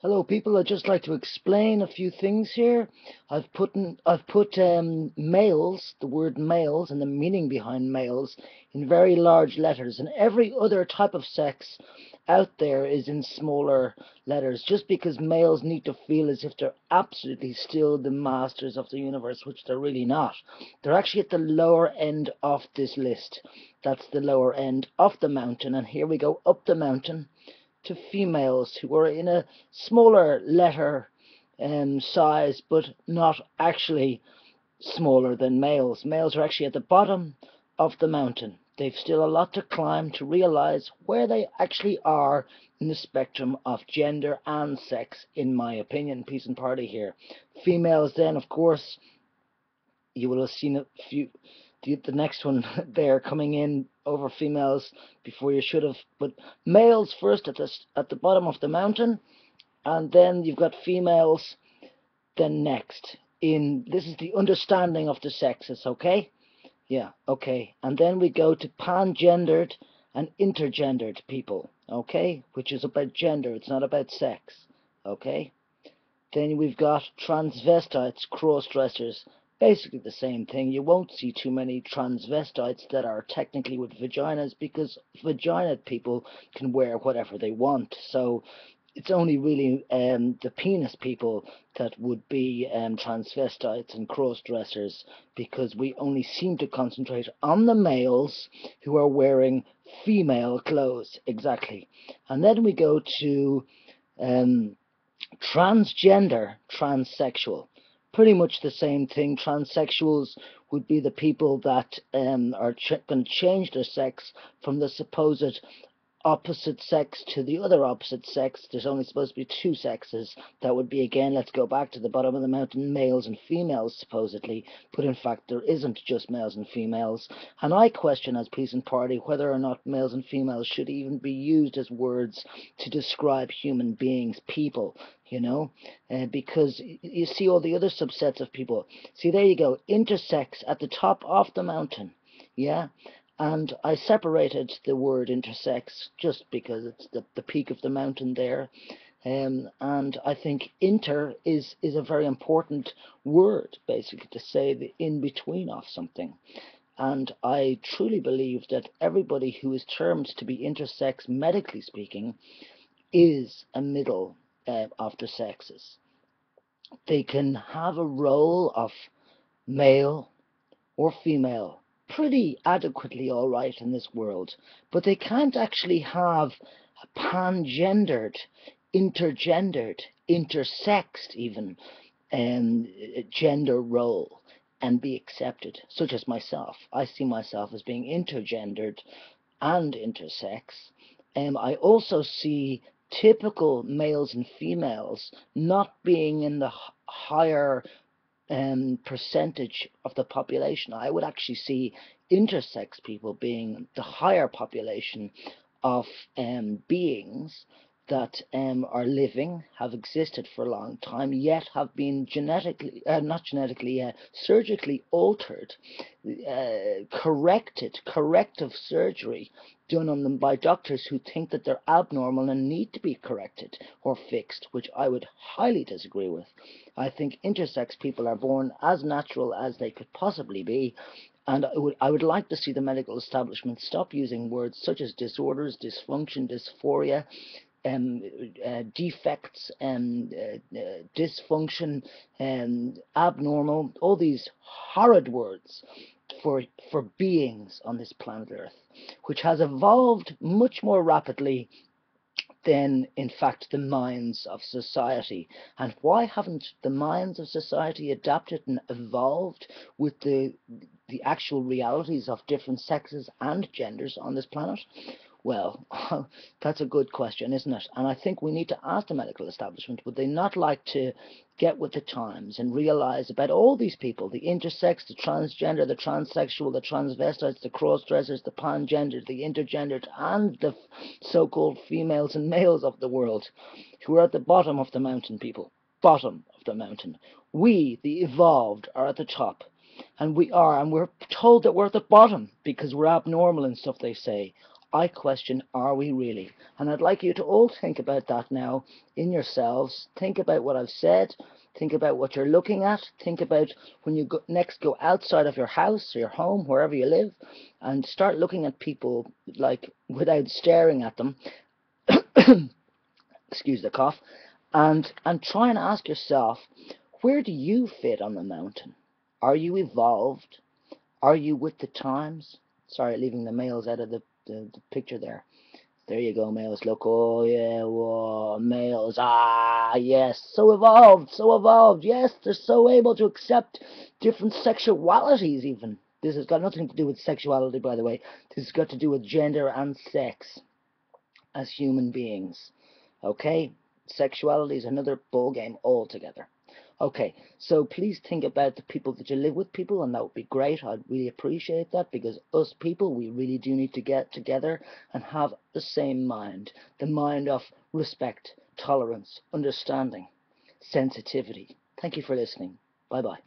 Hello, people. I'd just like to explain a few things here. I've put males, the word males, and the meaning behind males in very large letters, and every other type of sex out there is in smaller letters. Just because males need to feel as if they're absolutely still the masters of the universe, which they're really not. They're actually at the lower end of this list. That's the lower end of the mountain, and here we go up the mountain to females who are in a smaller letter size, but not actually smaller than males. Males are actually at the bottom of the mountain. They've still a lot to climb to realize where they actually are in the spectrum of gender and sex, in my opinion. Peace and party here. Females, then, of course, you will have seen a few. The next one there coming in over females before you should have, but males first at the bottom of the mountain, and then you've got females then next. In this is the understanding of the sexes, okay? Yeah, okay. And then we go to pangendered and intergendered people, okay? Which is about gender, it's not about sex, okay? Then we've got transvestites, cross-dressers, basically the same thing. You won't see too many transvestites that are technically with vaginas because vagina people can wear whatever they want. So it's only really the penis people that would be transvestites and cross-dressers, because we only seem to concentrate on the males who are wearing female clothes. Exactly. And then we go to transgender, transsexual. Pretty much the same thing. Transsexuals would be the people that are going to change their sex from the supposed opposite sex to the other opposite sex. There's only supposed to be two sexes. That would be, again, let's go back to the bottom of the mountain, males and females supposedly, but in fact there isn't just males and females. And I question, as Peace and Party, whether or not males and females should even be used as words to describe human beings, people, because you see all the other subsets of people. See, there you go, intersex at the top of the mountain. Yeah, and I separated the word intersex just because it's the peak of the mountain there. And I think inter is a very important word, basically, to say the in-between of something. And I truly believe that everybody who is termed to be intersex, medically speaking, is a middle of the sexes. They can have a role of male or female pretty adequately all right in this world, but they can't actually have a pangendered, intergendered, intersexed even gender role and be accepted, such as myself. I see myself as being intergendered and intersex. I also see typical males and females not being in the higher percentage of the population. I would actually see intersex people being the higher population of beings that are living, have existed for a long time, yet have been genetically, not genetically, surgically altered, corrective surgery done on them by doctors who think that they're abnormal and need to be corrected or fixed, which I would highly disagree with. I think intersex people are born as natural as they could possibly be, and I would like to see the medical establishment stop using words such as disorders, dysfunction, dysphoria, defects, dysfunction, abnormal, all these horrid words for beings on this planet Earth, which has evolved much more rapidly than, in fact, the minds of society. And why haven't the minds of society adapted and evolved with the actual realities of different sexes and genders on this planet? Well, that's a good question, isn't it? And I think we need to ask the medical establishment, would they not like to get with the times and realize about all these people, the intersex, the transgender, the transsexual, the transvestites, the cross-dressers, the pangendered, the intergendered, and the so-called females and males of the world, who are at the bottom of the mountain, people. Bottom of the mountain. We, the evolved, are at the top. And we're told that we're at the bottom because we're abnormal and stuff, they say. I question, are we really? And I'd like you to all think about that now in yourselves. Think about what I've said. Think about what you're looking at. Think about when you next go outside of your house or your home, wherever you live, and start looking at people like without staring at them. Excuse the cough. And try and ask yourself, where do you fit on the mountain? Are you evolved? Are you with the times? Sorry, leaving the males out of the picture there. There you go, males. Look, oh yeah, whoa, males. Ah, yes, so evolved, so evolved. Yes, they're so able to accept different sexualities even. This has got nothing to do with sexuality, by the way. This has got to do with gender and sex as human beings. Okay? Sexuality is another ball game altogether. Okay, so please think about the people that you live with, people, and that would be great. I'd really appreciate that, because us people, we really do need to get together and have the same mind. The mind of respect, tolerance, understanding, sensitivity. Thank you for listening. Bye-bye.